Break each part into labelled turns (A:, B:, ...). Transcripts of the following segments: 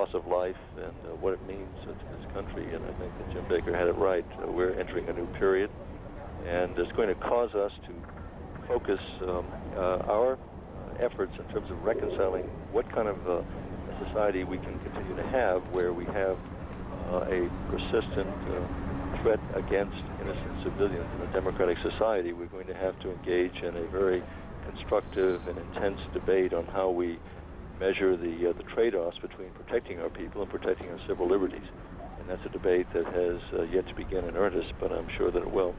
A: loss of life and what it means to this country. And I think that Jim Baker had it right. We're entering a new period, and it's going to cause us to focus our efforts in terms of reconciling what kind of a society we can continue to have, where we have a persistent threat against innocent civilians in a democratic society. We're going to have to engage in a very constructive and intense debate on how we measure the trade-offs between protecting our people and protecting our civil liberties. And that's a debate that has yet to begin in earnest, but I'm sure that it will.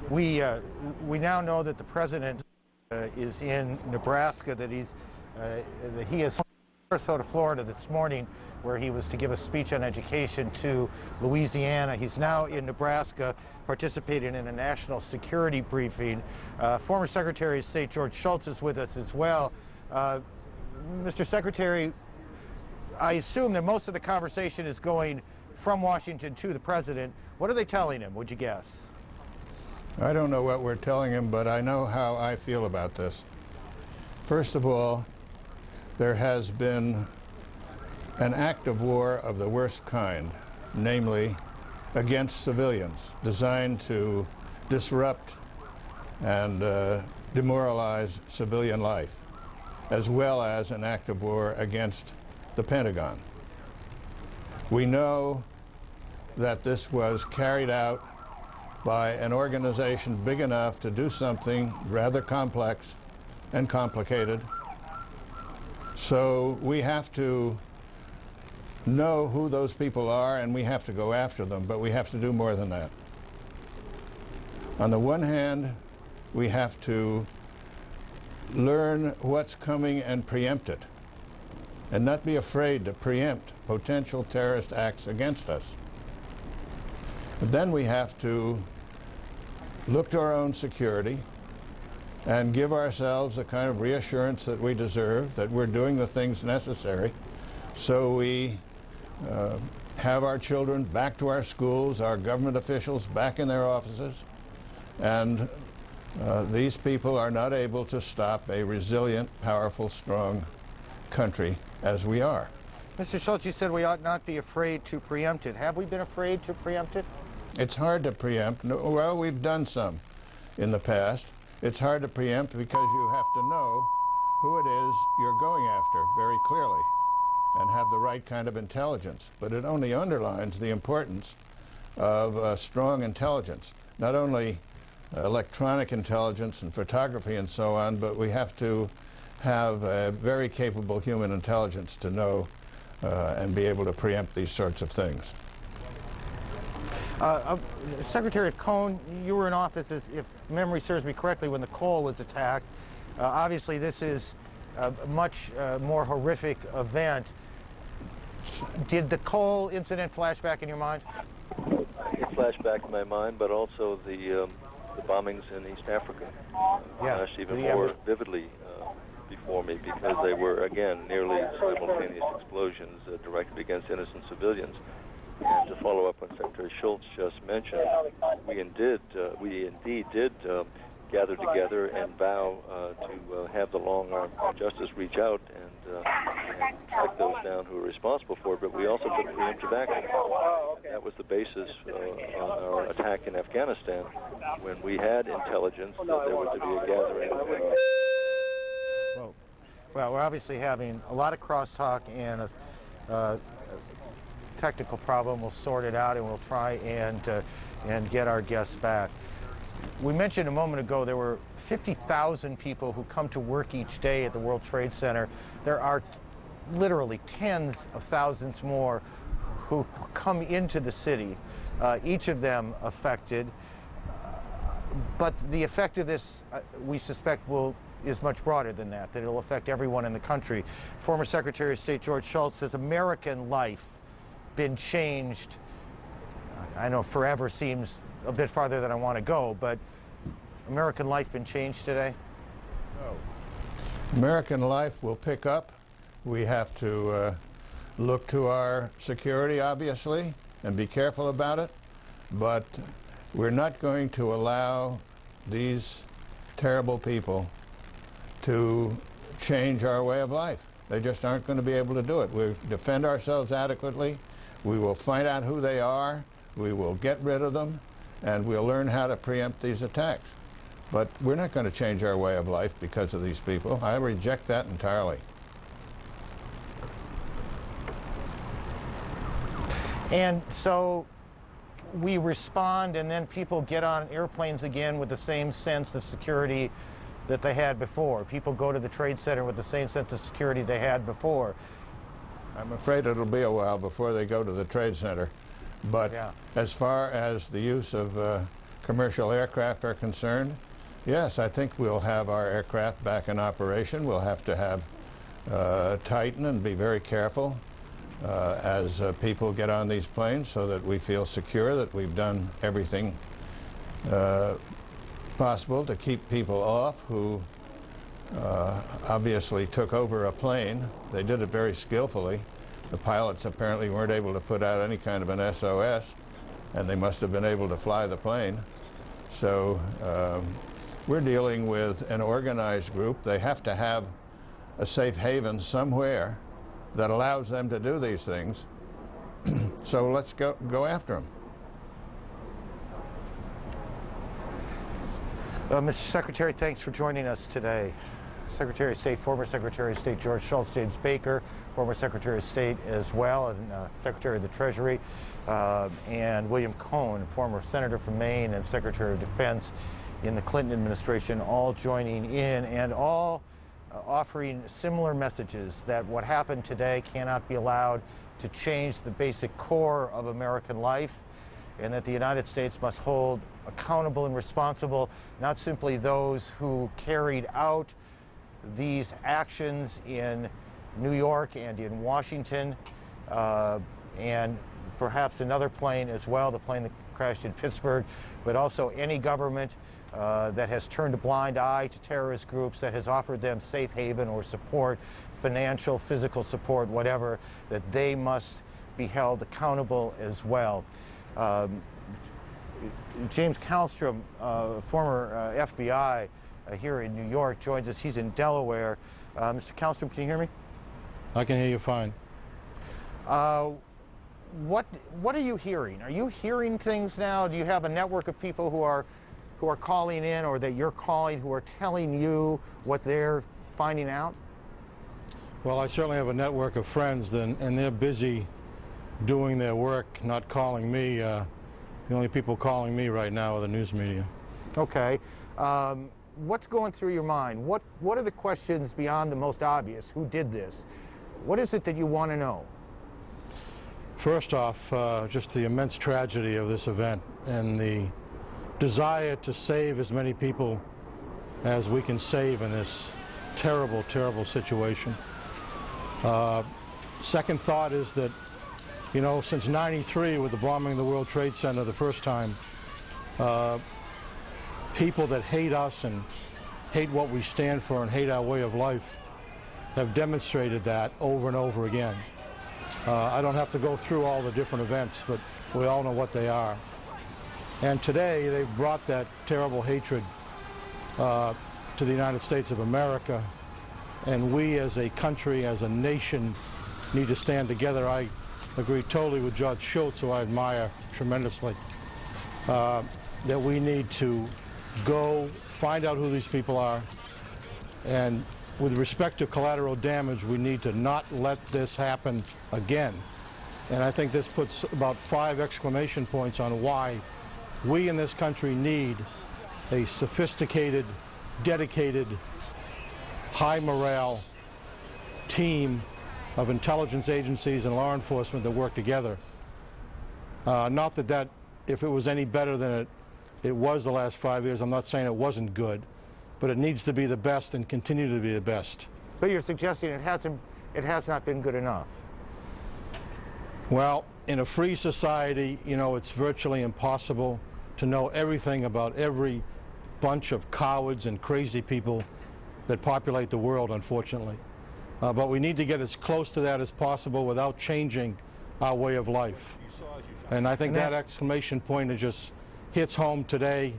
B: We now know that the president is in Nebraska, that he is in Sarasota, Florida this morning, where he was to give a speech on education to Louisiana. He's now in Nebraska participating in a national security briefing. Former Secretary of State George Shultz is with us as well. Mr. Secretary, I assume that most of the conversation is going from Washington to the president. What are they telling him, would you guess?
C: I don't know what we're telling him, but I know how I feel about this. First of all, there has been an act of war of the worst kind, namely against civilians, designed to disrupt and demoralize civilian life, as well as an act of war against the Pentagon. We know that this was carried out by an organization big enough to do something rather complex and complicated. So we have to know who those people are, and we have to go after them, but we have to do more than that. On the one hand, we have to learn what's coming and preempt it, and not be afraid to preempt potential terrorist acts against us. But then we have to look to our own security and give ourselves the kind of reassurance that we deserve, that we're doing the things necessary, so we have our children back to our schools, our government officials back in their offices, and these people are not able to stop a resilient, powerful, strong country as we are.
B: Mr. Shultz, you said we ought not be afraid to preempt it. Have we been afraid to preempt it?
C: It's hard to preempt. No, well, we've done some in the past. It's hard to preempt because you have to know who it is you're going after very clearly and have the right kind of intelligence. But it only underlines the importance of strong intelligence, not only electronic intelligence and photography and so on, but we have to have a very capable human intelligence to know and be able to preempt these sorts of things.
B: Secretary Cohn, you were in office, if memory serves me correctly, when the Cole was attacked. Obviously, this is a much more horrific event. Did the Cole incident flash back in your mind?
A: It flashed back in my mind, but also the bombings in East Africa flashed even more vividly before me, because they were, again, nearly simultaneous explosions directed against innocent civilians. And to follow up on Secretary Shultz just mentioned, we indeed did gather together and vow to have the long arm of justice reach out and track those down who were responsible for it, but we also took preemptive action. And that was the basis on our attack in Afghanistan, when we had intelligence that there was to be a gathering.
B: Well, we're obviously having a lot of crosstalk and a technical problem. We'll sort it out and we'll try and get our guests back. We mentioned a moment ago there were 50,000 people who come to work each day at the World Trade Center. There are literally tens of thousands more who come into the city, each of them affected. But the effect of this, we suspect, is much broader than that it'll affect everyone in the country. Former Secretary of State George Shultz says American life been changed. I know forever seems a bit farther than I want to go, but American life been changed today?
C: No. American life will pick up. We have to look to our security, obviously, and be careful about it, but we're not going to allow these terrible people to change our way of life. They just aren't going to be able to do it. We defend ourselves adequately. We will find out who they are. We will get rid of them, and we'll learn how to preempt these attacks. But we're not going to change our way of life because of these people. I reject that entirely.
B: And so we respond, and then people get on airplanes again with the same sense of security that they had before. People go to the Trade Center with the same sense of security they had before.
C: I'm afraid it'll be a while before they go to the Trade Center. But
B: yeah,
C: as far as the use of commercial aircraft are concerned, yes, I think we'll have our aircraft back in operation. We'll have to have tighten and be very careful as people get on these planes so that we feel secure that we've done everything possible to keep people off who obviously took over a plane. They did it very skillfully. The pilots apparently weren't able to put out any kind of an SOS, and they must have been able to fly the plane. So we're dealing with an organized group. They have to have a safe haven somewhere that allows them to do these things. So let's go after them.
B: Mr. Secretary, thanks for joining us today. Secretary of State, former Secretary of State George Shultz, James Baker, former Secretary of State as well, and Secretary of the Treasury, and William Cohen, former Senator from Maine and Secretary of Defense in the Clinton administration, all joining in and all offering similar messages that what happened today cannot be allowed to change the basic core of American life, and that the United States must hold accountable and responsible not simply those who carried out these actions in New York and in Washington, and perhaps another plane as well, the plane that crashed in Pittsburgh, but also any government that has turned a blind eye to terrorist groups, that has offered them safe haven or support, financial, physical support, whatever, that they must be held accountable as well. James Kallstrom, former FBI here in New York, joins us. He's in Delaware. Mr. Kallstrom, can you hear me?
D: I can hear you fine.
B: What are you hearing? Are you hearing things now? Do you have a network of people who are calling in, or that you're calling, who are telling you what they're finding out?
D: Well, I certainly have a network of friends, and they're busy doing their work, not calling me. The only people calling me right now are the news media.
B: Okay. What's going through your mind? What are the questions beyond the most obvious? Who did this? What is it that you want to know?
D: First off, just the immense tragedy of this event and the desire to save as many people as we can save in this terrible, terrible situation. Second thought is that, you know, since '93, with the bombing of the World Trade Center the first time, people that hate us and hate what we stand for and hate our way of life have demonstrated that over and over again. I don't have to go through all the different events, but we all know what they are. And today they've brought that terrible hatred to the United States of America, and we as a country, as a nation, need to stand together. I agree totally with George Shultz, who I admire tremendously, that we need to go find out who these people are, and with respect to collateral damage, we need to not let this happen again. And I think this puts about 5 exclamation points on why we in this country need a sophisticated, dedicated, high morale team of intelligence agencies and law enforcement that work together. Not that if it was any better than it was the last 5 years, I'm not saying it wasn't good, but it needs to be the best and continue to be the best.
B: But you're suggesting it has not been good enough.
D: Well, in a free society, you know, it's virtually impossible to know everything about every bunch of cowards and crazy people that populate the world, unfortunately. But we need to get as close to that as possible without changing our way of life. And I think that exclamation point just hits home today,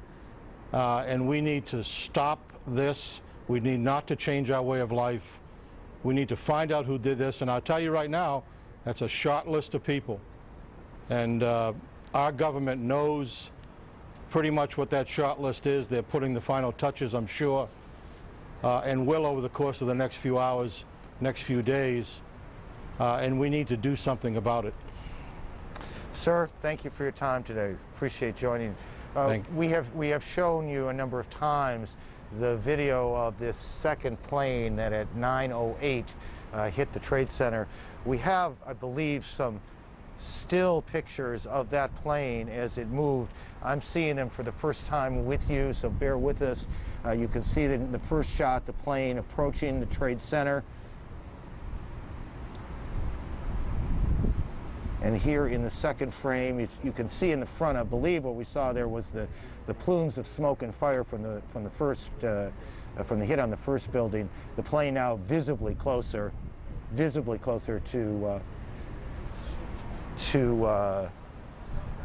D: and we need to stop this. We need not to change our way of life. We need to find out who did this, and I'll tell you right now, that's a short list of people. And our government knows pretty much what that short list is. They're putting the final touches, I'm sure, and will over the course of the next few hours, next few days, and we need to do something about it.
B: Sir, thank you for your time today. Appreciate joining. We have shown you a number of times the video of this second plane that at 9:08 hit the Trade Center. We have, I believe, some still pictures of that plane as it moved. I'm seeing them for the first time with you, so bear with us. You can see that in the first shot, the plane approaching the Trade Center. And here in the second frame, you can see in the front, I believe what we saw there was the plumes of smoke and fire from the hit on the first building. The plane now visibly closer to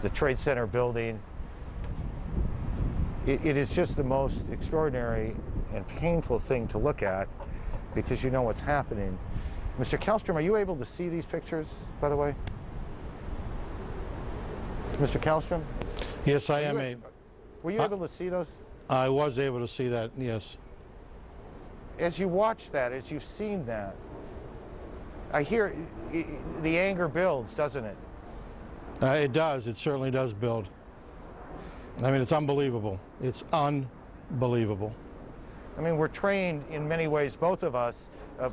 B: the Trade Center building. It is just the most extraordinary and painful thing to look at because you know what's happening. Mr. Kallstrom, are you able to see these pictures, by the way? Mr. Kallstrom?
D: Yes, I am.
B: Were you able to see those?
D: I was able to see that, yes.
B: As you watch that, as you've seen that, I hear the anger builds, doesn't it?
D: It does. It certainly does build. I mean, it's unbelievable. It's unbelievable.
B: I mean, we're trained in many ways, both of us,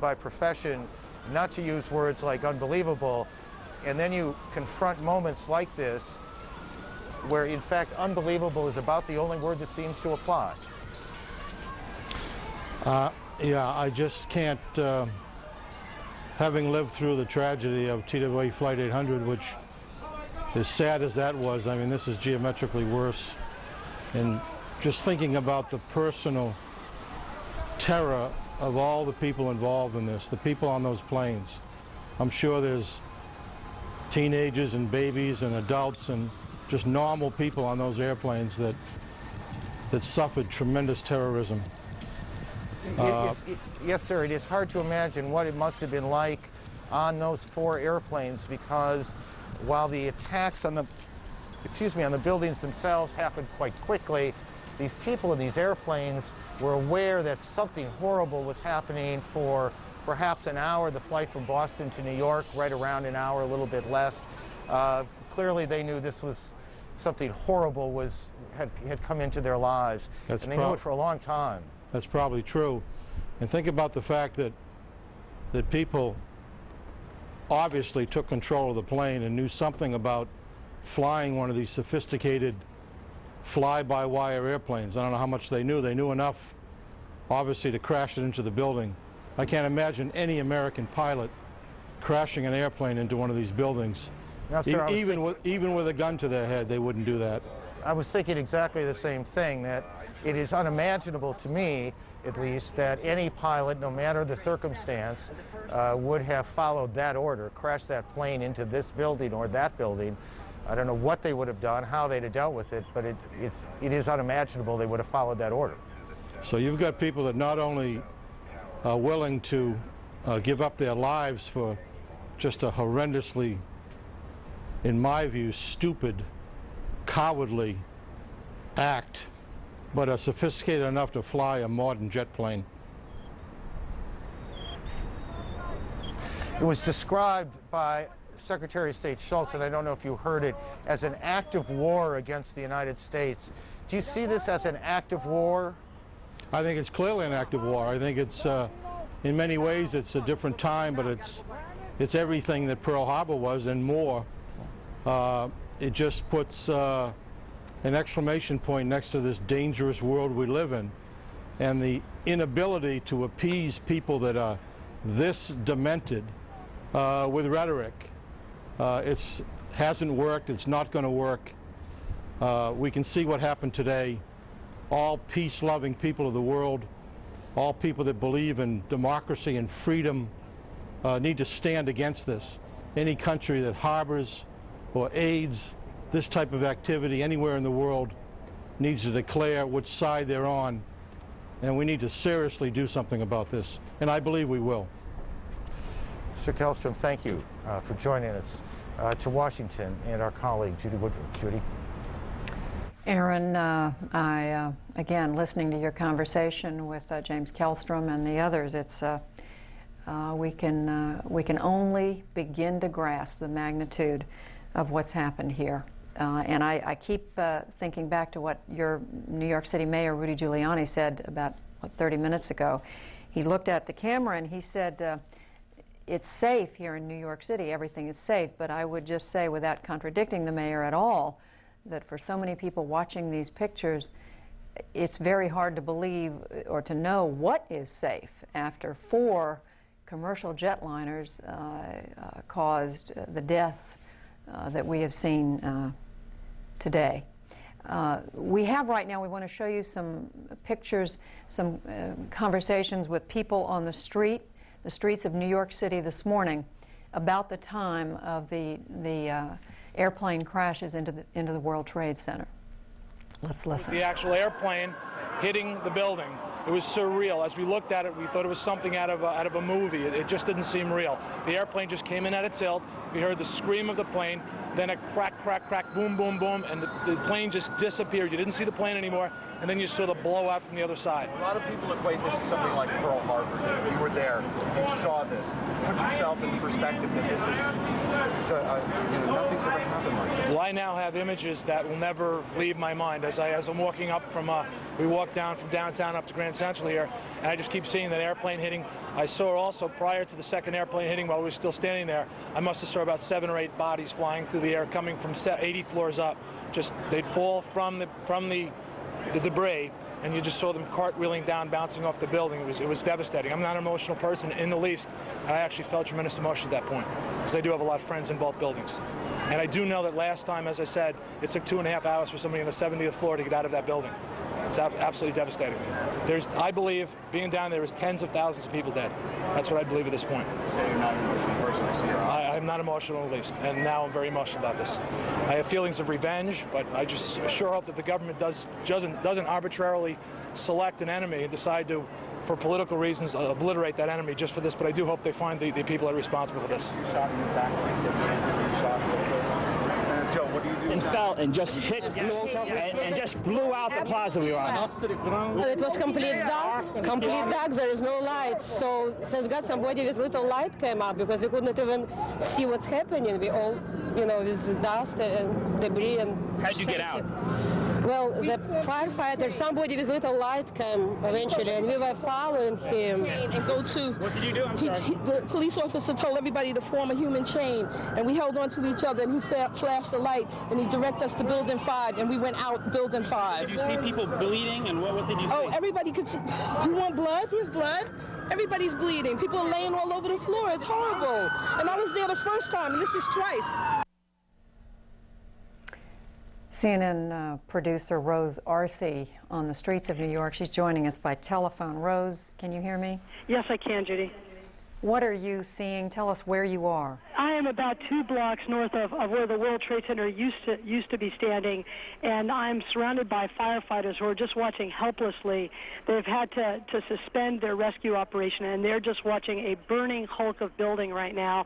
B: by profession, not to use words like unbelievable, and then you confront moments like this where, in fact, unbelievable is about the only word that seems to apply.
D: Yeah, I just can't, having lived through the tragedy of TWA Flight 800, which, as sad as that was, I mean, this is geometrically worse. And just thinking about the personal terror of all the people involved in this, the people on those planes. I'm sure there's teenagers and babies and adults and just normal people on those airplanes that suffered tremendous terrorism.
B: Yes, sir. It is hard to imagine what it must have been like on those 4 airplanes, because while the attacks on the buildings themselves happened quite quickly, these people in these airplanes were aware that something horrible was happening for perhaps an hour. The flight from Boston to New York, right around an hour, a little bit less. Clearly they knew this was something horrible had come into their lives. And they knew it for a long time.
D: That's probably true. And think about the fact that people obviously took control of the plane and knew something about flying one of these sophisticated fly-by-wire airplanes. I don't know how much they knew. They knew enough, obviously, to crash it into the building. I can't imagine any American pilot crashing an airplane into one of these buildings.
B: Now, sir,
D: even with a gun to their head, they wouldn't do that.
B: I was thinking exactly the same thing, that it is unimaginable to me, at least, that any pilot, no matter the circumstance, would have followed that order, crashed that plane into this building or that building. I don't know what they would have done, how they'd have dealt with it, but it is unimaginable they would have followed that order.
D: So you've got people that not only are willing to give up their lives for just a horrendously, in my view, stupid, cowardly act, but are sophisticated enough to fly a modern jet plane.
B: It was described by Secretary of State Shultz, and I don't know if you heard it, as an act of war against the United States. Do you see this as an act of war?
D: I think it's clearly an act of war. I think it's, in many ways, it's a different time, but it's everything that Pearl Harbor was and more. It just puts an exclamation point next to this dangerous world we live in, and the inability to appease people that are this demented with rhetoric. It hasn't worked. It's not going to work. We can see what happened today. All peace-loving people of the world, all people that believe in democracy and freedom need to stand against this. Any country that harbors or aids this type of activity anywhere in the world needs to declare which side they're on, and we need to seriously do something about this, and I believe we will.
B: Mr. Kellstrom, thank you for joining us. To Washington and our colleague, Judy Woodruff. Judy?
E: Aaron, again, listening to your conversation with James Kellstrom and the others, we can only begin to grasp the magnitude of what's happened here. And I keep thinking back to what your New York City Mayor, Rudy Giuliani, said about 30 minutes ago. He looked at the camera and he said, it's safe here in New York City, everything is safe, but I would just say, without contradicting the mayor at all, that for so many people watching these pictures, it's very hard to believe or to know what is safe after 4 commercial jetliners caused the deaths that we have seen today. We have right now, we want to show you some pictures, some conversations with people on the streets of New York City this morning about the time of the airplane crashes into the World Trade Center. Let's listen.
F: The actual airplane hitting the building. It was surreal. As we looked at it, we thought it was something out of a movie. It just didn't seem real. The airplane just came in at a tilt. We heard the scream of the plane, then a crack, crack, crack, boom, boom, boom, and the plane just disappeared. You didn't see the plane anymore, and then you saw the blowout from the other side.
G: A lot of people equate this to something like Pearl Harbor. You were there. You saw this. Put yourself in perspective that this is nothing's ever happened like this.
F: Well, I now have images that will never leave my mind. As I'm walking up from, we walked down from downtown up to Grand Central here, and I just keep seeing that airplane hitting. I saw also, prior to the second airplane hitting, while we were still standing there, I must have saw about 7 or 8 bodies flying through the air, coming from 80 floors up. Just, they'd fall from the debris, and you just saw them cartwheeling down, bouncing off the building. It was devastating. I'm not an emotional person in the least. I actually felt tremendous emotion at that point, because I do have a lot of friends in both buildings. And I do know that last time, as I said, it took 2.5 hours for somebody on the 70th floor to get out of that building. It's absolutely devastating. I believe, being down there, is tens of thousands of people dead. That's what I believe at this point.
G: So you're not an emotional person, I see your eyes.
F: I'm not emotional in the least, and now I'm very emotional about this. I have feelings of revenge, but I just sure hope that the government doesn't arbitrarily select an enemy and decide to, for political reasons, obliterate that enemy just for this. But I do hope they find the people that are responsible for this.
G: You shot in the back, you shot. Joe, what do you do?
H: And fell and just hit and just blew out the plaza we were on.
I: It was complete dark, there is no light. So thank God somebody with little light came up, because we couldn't even see what's happening. We all, with dust and debris and...
H: How'd you get out?
I: Well, the firefighter, somebody with little light came eventually, and we were following him.
J: And go to...
H: What did you do?
J: The police officer told everybody to form a human chain, and we held on to each other, and he flashed the light, and he directed us to Building 5, and we went out Building 5.
H: Did you see people bleeding, and what did you see?
J: Oh, everybody could see. Do you want blood? Here's blood. Everybody's bleeding. People are laying all over the floor. It's horrible. And I was there the first time, and this is twice.
E: CNN producer Rose Arce on the streets of New York. She's joining us by telephone. Rose, can you hear me?
K: Yes, I can, Judy.
E: What are you seeing? Tell us where you are.
K: I am about 2 blocks north of where the World Trade Center used to be standing, and I'm surrounded by firefighters who are just watching helplessly. They've had to suspend their rescue operation, and they're just watching a burning hulk of building right now.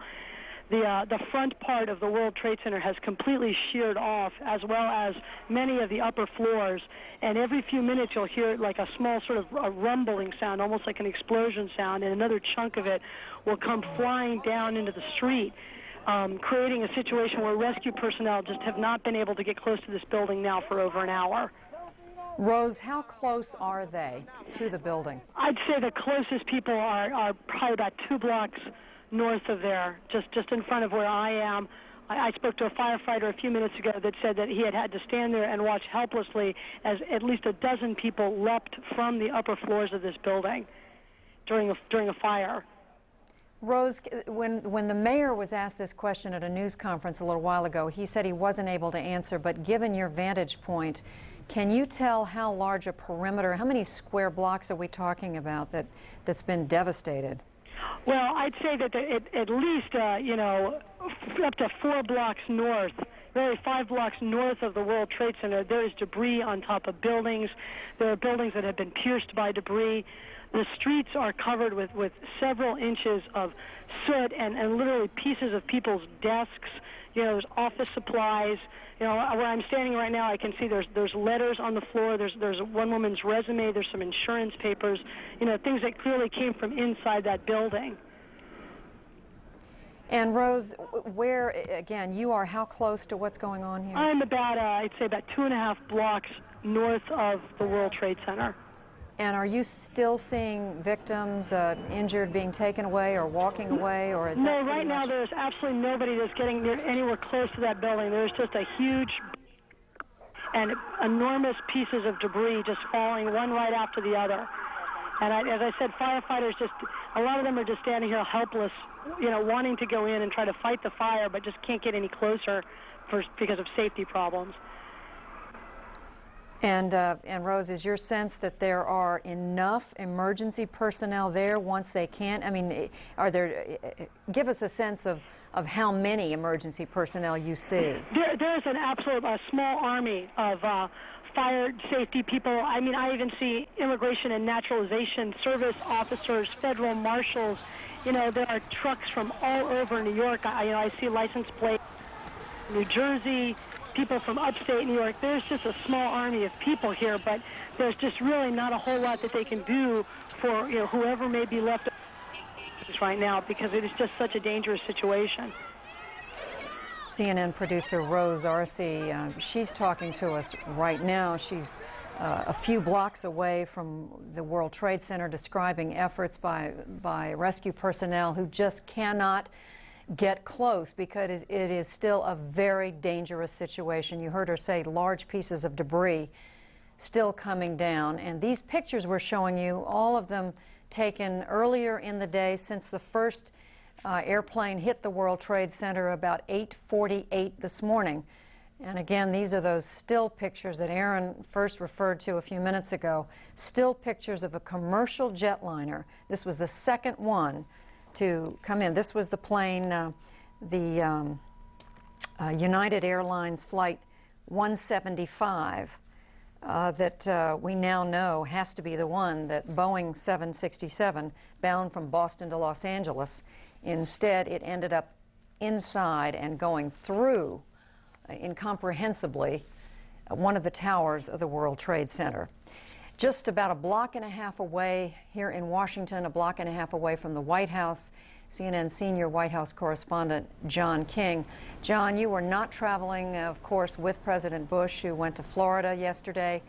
K: The front part of the World Trade Center has completely sheared off, as well as many of the upper floors. And every few minutes you'll hear like a small sort of a rumbling sound, almost like an explosion sound, and another chunk of it will come flying down into the street, creating a situation where rescue personnel just have not been able to get close to this building now for over an hour.
E: Rose, how close are they to the building?
K: I'd say the closest people are probably about 2 blocks north of there, just in front of where I am. I spoke to a firefighter a few minutes ago that said that he had to stand there and watch helplessly as at least a dozen people leapt from the upper floors of this building during a fire.
E: Rose, when the mayor was asked this question at a news conference a little while ago, he said he wasn't able to answer, but given your vantage point, can you tell how large a perimeter, how many square blocks are we talking about that's been devastated?
K: Well, I'd say that at least, up to 4 blocks north, Literally 5 blocks north of the World Trade Center, there is debris on top of buildings. There are buildings that have been pierced by debris. The streets are covered with several inches of soot and literally pieces of people's desks. You know, there's office supplies. You know, where I'm standing right now, I can see there's letters on the floor. There's one woman's resume. There's some insurance papers. You know, things that clearly came from inside that building.
E: And Rose, where, again, you are how close to what's going on here?
K: I'm about, I'd say about 2.5 blocks north of the World Trade Center.
E: And are you still seeing victims injured being taken away or walking away, or is
K: no, right now there's absolutely nobody that's getting anywhere close to that building. There's just a huge and enormous pieces of debris just falling one right after the other. And as I said, firefighters a lot of them are just standing here helpless, you know, wanting to go in and try to fight the fire, but just can't get any closer because of safety problems.
E: And Rose, is your sense that there are enough emergency personnel there once they can? I mean, are there? Give us a sense of how many emergency personnel you see.
K: There's an absolute small army of fire safety people. I mean, I even see Immigration and Naturalization Service officers, federal marshals. You know, there are trucks from all over New York. I see license plates, New Jersey, people from upstate New York. There's just a small army of people here, but there's just really not a whole lot that they can do for, you know, whoever may be left right now, because it is just such a dangerous situation.
E: CNN producer Rose Arce, she's talking to us right now. She's a few blocks away from the World Trade Center, describing efforts by rescue personnel who just cannot get close because it is still a very dangerous situation. You heard her say large pieces of debris still coming down. And these pictures we're showing you, all of them taken earlier in the day since the first airplane hit the World Trade Center about 8:48 this morning. And again, these are those still pictures that Aaron first referred to a few minutes ago. Still pictures of a commercial jetliner. This was the second one to come in. This was the plane, United Airlines Flight 175 that we now know has to be the one that Boeing 767 bound from Boston to Los Angeles. Instead, it ended up inside and going through incomprehensibly one of the towers of the World Trade Center. Just about a block and a half away here in Washington, a block and a half away from the White House, CNN senior White House correspondent John King. John, you were not traveling, of course, with President Bush, who went to Florida yesterday,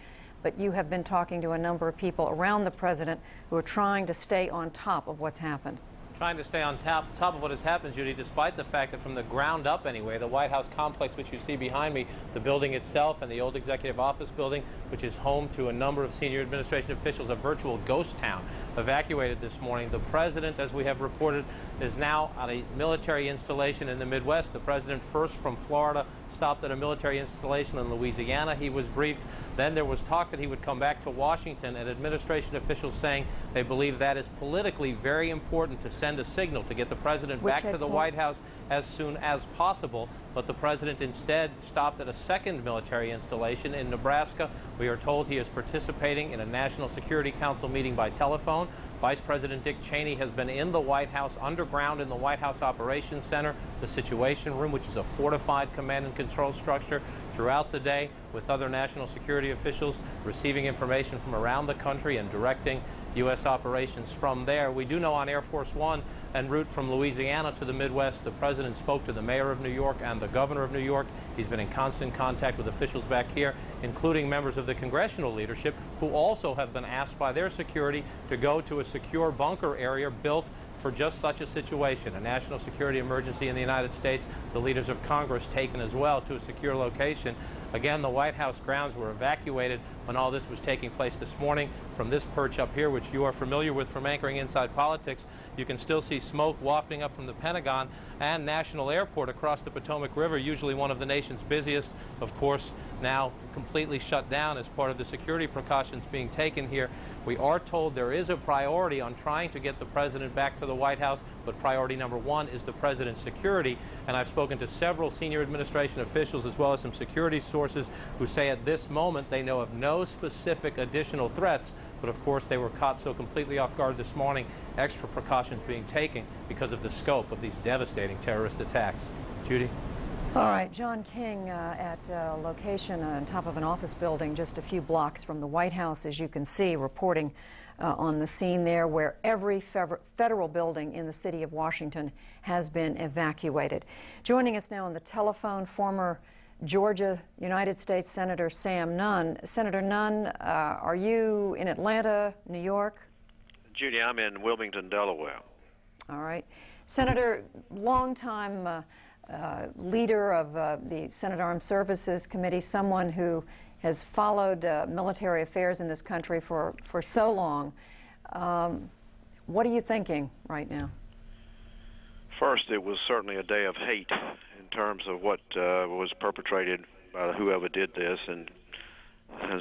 E: but you have been talking to a number of people around the president who are trying to stay on top of what's happened.
L: Trying to stay on top of what has happened, Judy, despite the fact that from the ground up anyway, the White House complex, which you see behind me, the building itself and the old executive office building, which is home to a number of senior administration officials, a virtual ghost town, evacuated this morning. The president, as we have reported, is now at a military installation in the Midwest. The president, first from Florida, stopped at a military installation in Louisiana. He was briefed. Then there was talk that he would come back to Washington, and administration officials saying they believe that is politically very important to send a signal to get the president back to the White House as soon as possible. But the president instead stopped at a second military installation in Nebraska. We are told he is participating in a National Security Council meeting by telephone. Vice President Dick Cheney has been in the White House, underground in the White House Operations Center, the Situation Room, which is a fortified command and control structure, throughout the day with other national security officials, receiving information from around the country and directing U.S. operations from there. We do know on Air Force One en route from Louisiana to the Midwest, the president spoke to the mayor of New York and the governor of New York. He's been in constant contact with officials back here, including members of the congressional leadership, who also have been asked by their security to go to a secure bunker area built for just such a situation, a national security emergency in the United States. The leaders of Congress taken as well to a secure location. Again, the White House grounds were evacuated when all this was taking place this morning. From this perch up here, which you are familiar with from anchoring Inside Politics, you can still see smoke wafting up from the Pentagon and National Airport across the Potomac River, usually one of the nation's busiest. Of course, now completely shut down as part of the security precautions being taken here. We are told there is a priority on trying to get the president back to the White House, but priority number one is the president's security. And I've spoken to several senior administration officials as well as some security sources who say at this moment they know of no specific additional threats, but of course they were caught so completely off guard this morning, extra precautions being taken because of the scope of these devastating terrorist attacks. Judy?
E: All right, John King at a location on top of an office building just a few blocks from the White House, as you can see, reporting on the scene there where every federal building in the city of Washington has been evacuated. Joining us now on the telephone, former Georgia United States Senator Sam Nunn. Senator Nunn, are you in Atlanta, New York?
M: Judy, I'm in Wilmington, Delaware.
E: All right. Senator, longtime leader of the Senate Armed Services Committee, someone who has followed military affairs in this country for so long. What are you thinking right now?
M: First, it was certainly a day of hate in terms of what was perpetrated by whoever did this, and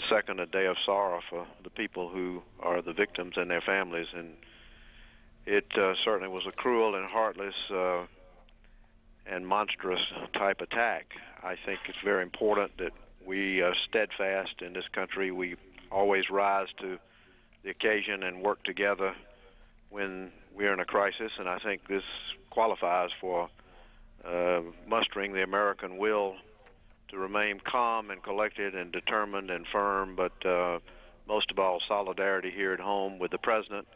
M: second, a day of sorrow for the people who are the victims and their families. And it certainly was a cruel and heartless and monstrous type attack. I think it's very important that we steadfast in this country. We always rise to the occasion and work together when we're in a crisis, and I think this qualifies for mustering the American will to remain calm and collected and determined and firm, but most of all, solidarity here at home with the president,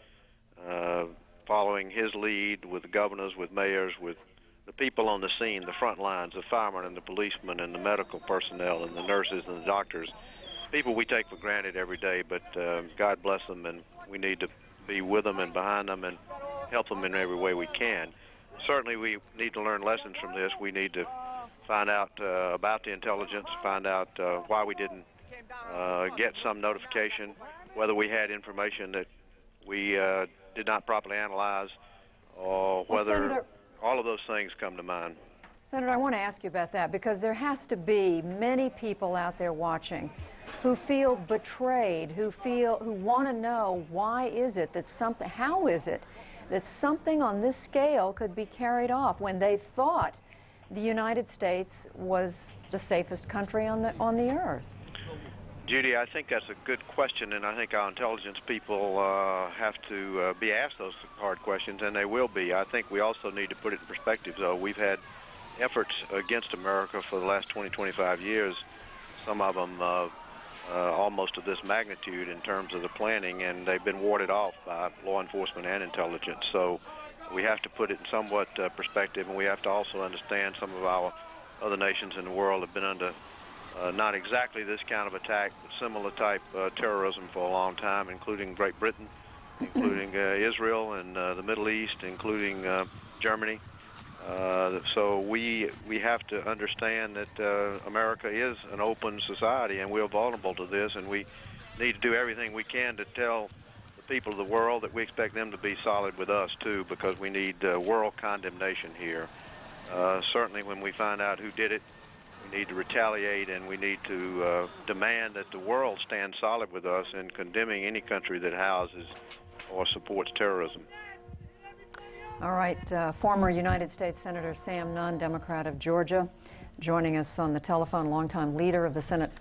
M: following his lead with the governors, with mayors, with the people on the scene, the front lines, the firemen and the policemen and the medical personnel and the nurses and the doctors, people we take for granted every day, but God bless them, and we need to be with them and behind them and help them in every way we can. Certainly we need to learn lessons from this. We need to find out about the intelligence, find out why we didn't get some notification, whether we had information that we did not properly analyze, or whether Senator, all of those things come to mind.
E: Senator, I want to ask you about that, because there has to be many people out there watching who feel betrayed, who want to know why is it that something, how is it that something on this scale could be carried off when they thought the United States was the safest country on the earth?
M: Judy, I think that's a good question, and I think our intelligence people have to be asked those hard questions, and they will be. I think we also need to put it in perspective, though. We've had efforts against America for the last 20, 25 years, some of them almost of this magnitude in terms of the planning, and they've been warded off by law enforcement and intelligence. So we have to put it in somewhat perspective, and we have to also understand some of our other nations in the world have been under not exactly this kind of attack, but similar type terrorism for a long time, including Great Britain, including Israel and the Middle East, including Germany. So we have to understand that America is an open society, and we're vulnerable to this, and we need to do everything we can to tell the people of the world that we expect them to be solid with us, too, because we need world condemnation here. Certainly when we find out who did it, we need to retaliate, and we need to demand that the world stand solid with us in condemning any country that houses or supports terrorism.
E: All right, former United States Senator Sam Nunn, Democrat of Georgia, joining us on the telephone, longtime leader of the Senate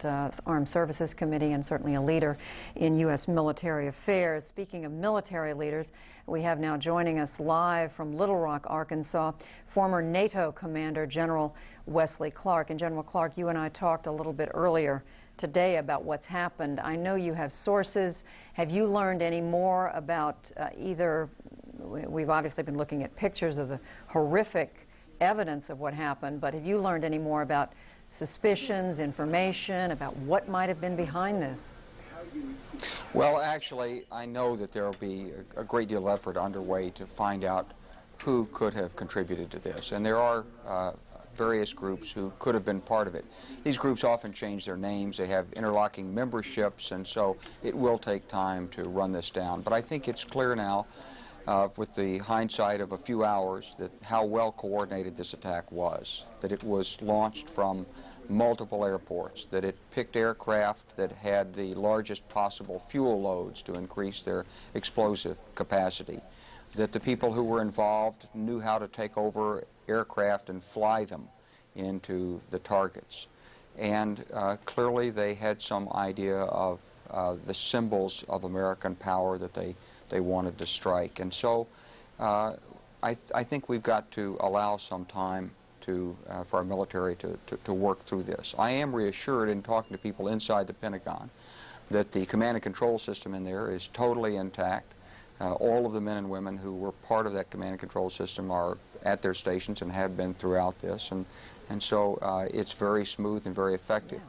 E: Armed Services Committee and certainly a leader in U.S. military affairs. Speaking of military leaders, we have now joining us live from Little Rock, Arkansas, former NATO Commander General Wesley Clark. And General Clark, you and I talked a little bit earlier today about what's happened. I know you have sources. Have you learned any more about either, we've obviously been looking at pictures of the horrific evidence of what happened, but have you learned any more about suspicions, information, about what might have been behind this?
N: Well, actually, I know that there will be a great deal of effort underway to find out who could have contributed to this. And there are various groups who could have been part of it. These groups often change their names, they have interlocking memberships, and so it will take time to run this down. But I think it's clear now, with the hindsight of a few hours, that how well coordinated this attack was, that it was launched from multiple airports, that it picked aircraft that had the largest possible fuel loads to increase their explosive capacity, that the people who were involved knew how to take over aircraft and fly them into the targets. And clearly they had some idea of the symbols of American power that they wanted to strike. And so I think we've got to allow some time for our military to work through this. I am reassured in talking to people inside the Pentagon that the command and control system in there is totally intact. All of the men and women who were part of that command and control system are at their stations and have been throughout this, and so it's very smooth and very effective.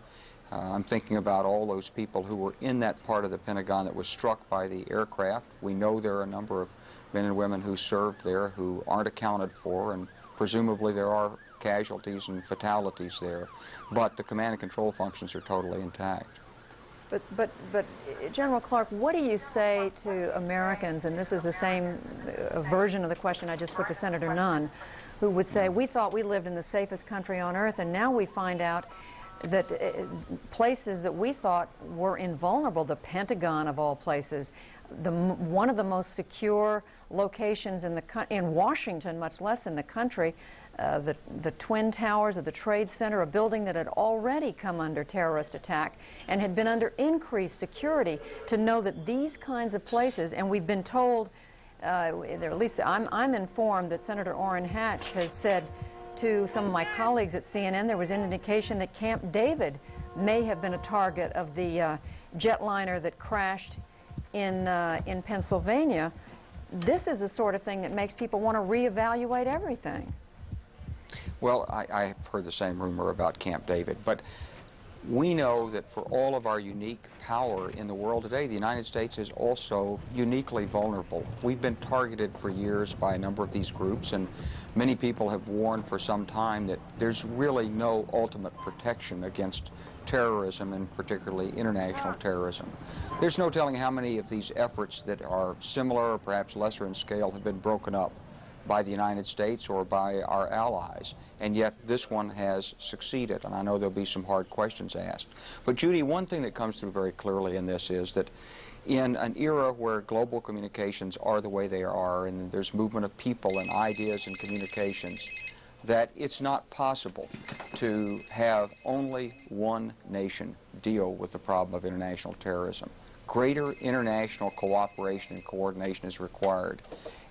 N: I'm thinking about all those people who were in that part of the Pentagon that was struck by the aircraft. We know there are a number of men and women who served there who aren't accounted for, and presumably there are casualties and fatalities there, but the command and control functions are totally intact.
E: But General Clark, what do you say to Americans, and this is the same version of the question I just put to Senator Nunn, who would say, we thought we lived in the safest country on earth, and now we find out that places that we thought were invulnerable, the Pentagon of all places, one of the most secure locations in Washington, much less in the country, the Twin Towers of the Trade Center, a building that had already come under terrorist attack and had been under increased security, to know that these kinds of places, and we've been told, at least I'm informed that Senator Orrin Hatch has said to some of my colleagues at CNN there was an indication that Camp David may have been a target of the jetliner that crashed in Pennsylvania. This is the sort of thing that makes people want to reevaluate everything.
N: Well, I've heard the same rumor about Camp David, but we know that for all of our unique power in the world today, the United States is also uniquely vulnerable. We've been targeted for years by a number of these groups, and many people have warned for some time that there's really no ultimate protection against terrorism, and particularly international terrorism. There's no telling how many of these efforts that are similar or perhaps lesser in scale have been broken up by the United States or by our allies, and yet this one has succeeded, and I know there'll be some hard questions asked. But Judy, one thing that comes through very clearly in this is that in an era where global communications are the way they are, and there's movement of people and ideas and communications, that it's not possible to have only one nation deal with the problem of international terrorism. Greater international cooperation and coordination is required,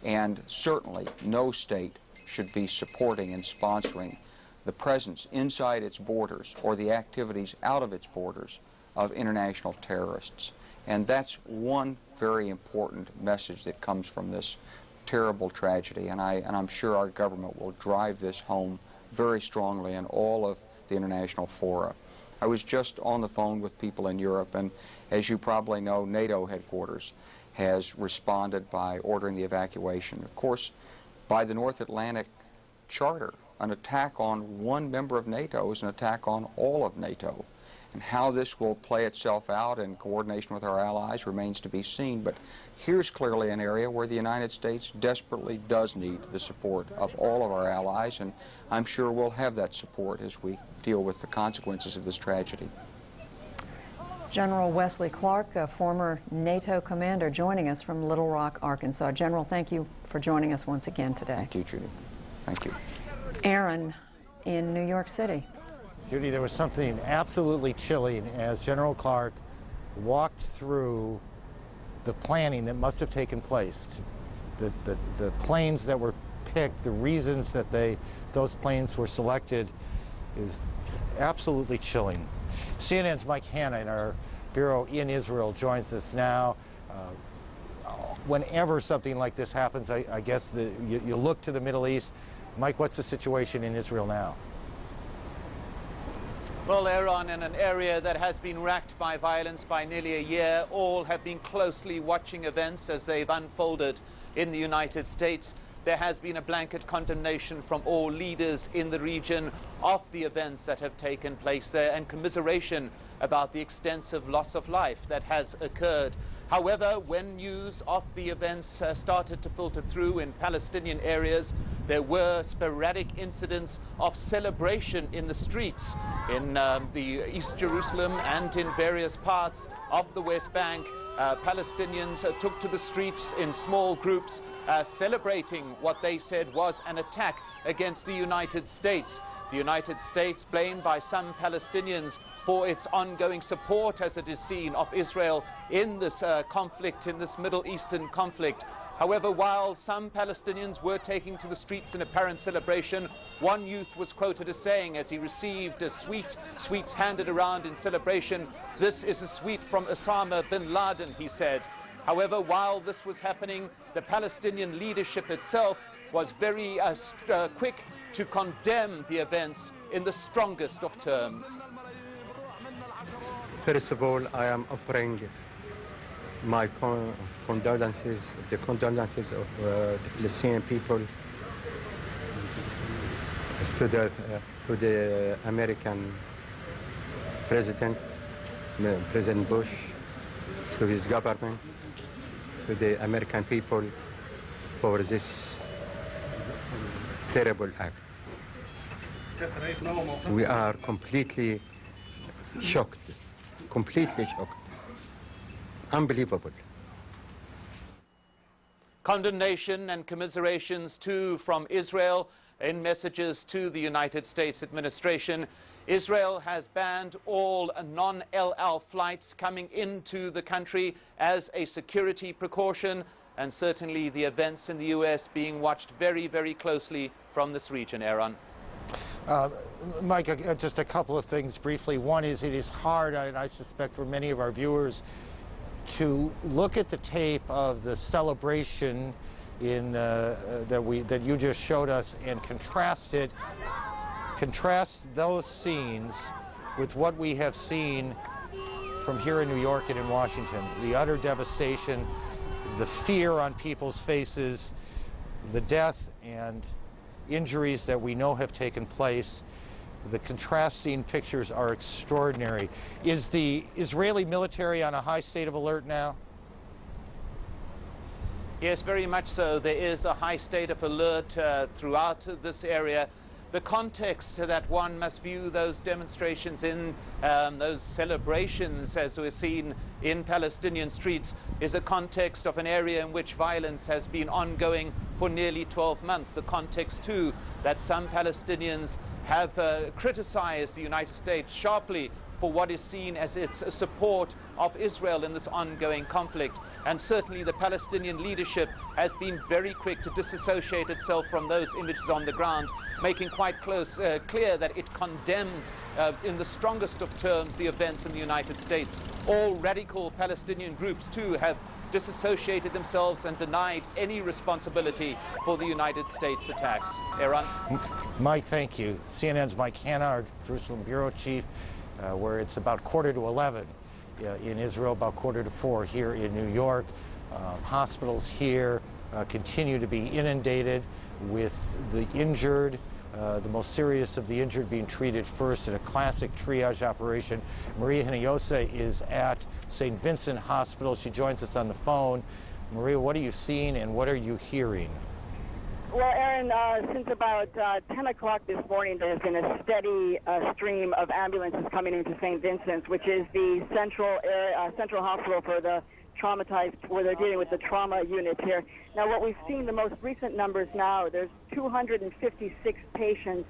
N: and certainly no state should be supporting and sponsoring the presence inside its borders or the activities out of its borders of international terrorists. And that's one very important message that comes from this terrible tragedy, and I'm sure our government will drive this home very strongly in all of the international fora. I was just on the phone with people in Europe, and as you probably know, NATO headquarters has responded by ordering the evacuation. Of course, by the North Atlantic Charter, an attack on one member of NATO is an attack on all of NATO. And how this will play itself out in coordination with our allies remains to be seen, but here's clearly an area where the United States desperately does need the support of all of our allies, and I'm sure we'll have that support as we deal with the consequences of this tragedy.
E: General Wesley Clark, a former NATO commander, joining us from Little Rock, Arkansas. General, thank you for joining us once again today.
N: Thank you, Judy. Thank you.
E: Aaron in New York City.
B: Judy, there was something absolutely chilling as General Clark walked through the planning that must have taken place. The planes that were picked, the reasons that those planes were selected is absolutely chilling. CNN's Mike Hanna in our bureau in Israel joins us now. Whenever something like this happens, I guess you look to the Middle East. Mike, what's the situation in Israel now?
O: Well, Aaron, in an area that has been racked by violence by nearly a year, all have been closely watching events as they've unfolded in the United States. there has been a blanket condemnation from all leaders in the region of the events that have taken place there, and commiseration about the extensive loss of life that has occurred. However, when news of the events started to filter through in Palestinian areas, there were sporadic incidents of celebration in the streets in the East Jerusalem and in various parts of the West Bank. Palestinians took to the streets in small groups, celebrating what they said was an attack against the United States. The United States, blamed by some Palestinians for its ongoing support, as it is seen, of Israel in this conflict, in this Middle Eastern conflict. However, while some Palestinians were taking to the streets in apparent celebration, one youth was quoted as saying, as he received sweets handed around in celebration, "This is a sweet from Osama bin Laden," he said. However, while this was happening, the Palestinian leadership itself was very quick to condemn the events in the strongest of terms.
P: First of all, I am offering my condolences, the condolences of the Palestinian people to the American President Bush, to his government, to the American people for this terrible act. We are completely shocked, unbelievable.
O: Condemnation and commiserations too from Israel in messages to the United States administration. Israel has banned all non-El Al flights coming into the country as a security precaution, and certainly the events in the U.S. being watched very, very closely from this region. Aaron.
B: Mike, just a couple of things briefly. One is, it is hard, I suspect, for many of our viewers to look at the tape of the celebration in that you just showed us and contrast those scenes with what we have seen from here in New York and in Washington. The utter devastation, the fear on people's faces, the death and injuries that we know have taken place. The contrasting pictures are extraordinary. Is the Israeli military on a high state of alert now?
O: Yes, very much so. There is a high state of alert throughout this area. The context that one must view those demonstrations in, those celebrations as we're seen in Palestinian streets, is a context of an area in which violence has been ongoing for nearly 12 months. The context too that some Palestinians have criticized the United States sharply for what is seen as its support of Israel in this ongoing conflict. And certainly the Palestinian leadership has been very quick to disassociate itself from those images on the ground, making quite clear that it condemns in the strongest of terms the events in the United States. All radical Palestinian groups too have disassociated themselves and denied any responsibility for the United States attacks. Aaron?
B: Mike, thank you. CNN's Mike Hanna, our Jerusalem bureau chief, where it's about 11:15 in Israel, about 3:45 here in New York. Hospitals here continue to be inundated with the injured, the most serious of the injured being treated first in a classic triage operation. Maria Hinojosa is at St. Vincent Hospital. She joins us on the phone. Maria, what are you seeing and what are you hearing?
Q: Well, Aaron, since about 10 o'clock this morning, there's been a steady stream of ambulances coming into St. Vincent's, which is the central hospital for the traumatized, where they're dealing with the trauma units here. Now, what we've seen, the most recent numbers now, there's 256 patients.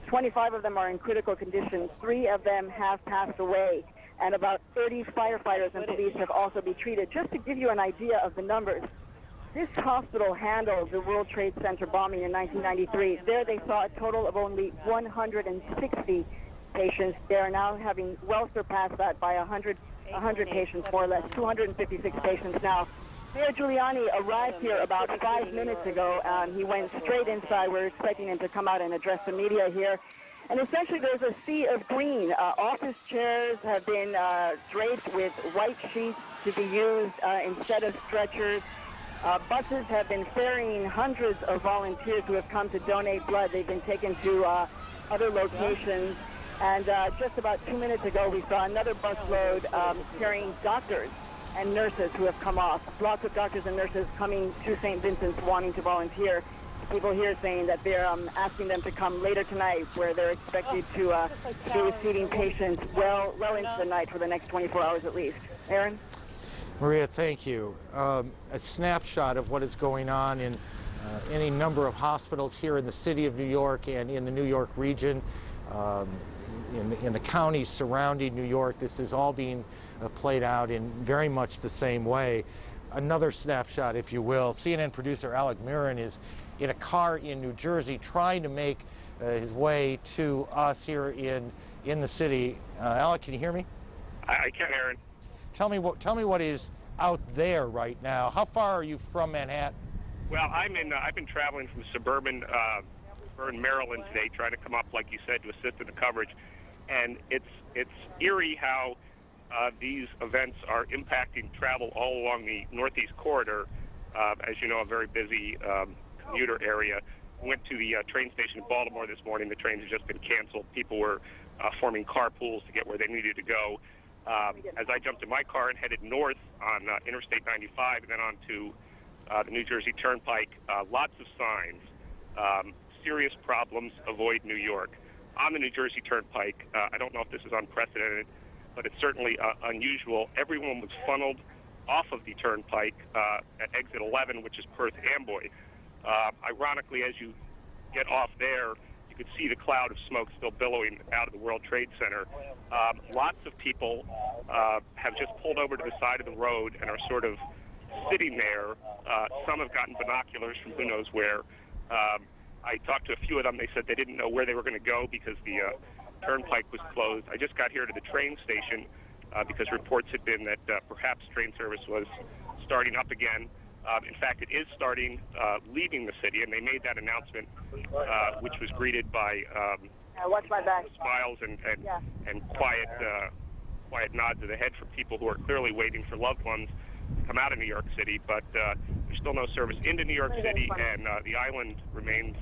Q: 25 of them are in critical condition. 3 of them have passed away, and about 30 firefighters and police have also been treated. Just to give you an idea of the numbers, this hospital handled the World Trade Center bombing in 1993. There they saw a total of only 160 patients. They are now having well surpassed that by 100 patients, more or less, 256 patients now. Mayor Giuliani arrived here about 5 minutes ago. He went straight inside. We're expecting him to come out and address the media here. And essentially there's a sea of green. Office chairs have been draped with white sheets to be used instead of stretchers. Buses have been ferrying hundreds of volunteers who have come to donate blood. They've been taken to other locations. And just about 2 minutes ago, we saw another busload carrying doctors and nurses who have come off. Lots of doctors and nurses coming to St. Vincent's wanting to volunteer. People here saying that they're asking them to come later tonight, where they're expected to be receiving patients well into the night for the next 24 hours at least. Aaron?
B: Maria, thank you. A snapshot of what is going on in any number of hospitals here in the city of New York and in the New York region, in the counties surrounding New York. This is all being played out in very much the same way. Another snapshot, if you will. CNN producer Alec Mirren is in a car in New Jersey trying to make his way to us here in the city. Alec, can you hear me?
R: I can, Aaron.
B: Tell me what is out there right now. How far are you from Manhattan?
R: Well, I've been traveling from suburban Maryland today, trying to come up, like you said, to assist in the coverage, and it's eerie how these events are impacting travel all along the Northeast Corridor. As you know, a very busy commuter area. I went to the train station in Baltimore this morning. The trains have just been canceled. People were forming carpools to get where they needed to go. As I jumped in my car and headed north on Interstate 95 and then onto the New Jersey Turnpike, lots of signs. Serious problems, avoid New York. On the New Jersey Turnpike, I don't know if this is unprecedented, but it's certainly unusual. Everyone was funneled off of the Turnpike at exit 11, which is Perth Amboy. Ironically, as you get off there, you could see the cloud of smoke still billowing out of the World Trade Center. Lots of people have just pulled over to the side of the road and are sort of sitting there. Some have gotten binoculars from who knows where. I talked to a few of them. They said they didn't know where they were going to go because the turnpike was closed. I just got here to the train station because reports had been that perhaps train service was starting up again. In fact, it is starting leaving the city, and they made that announcement, which was greeted by smiles and quiet nods of the head from people who are clearly waiting for loved ones to come out of New York City. But there's still no service into New York City, and the island remains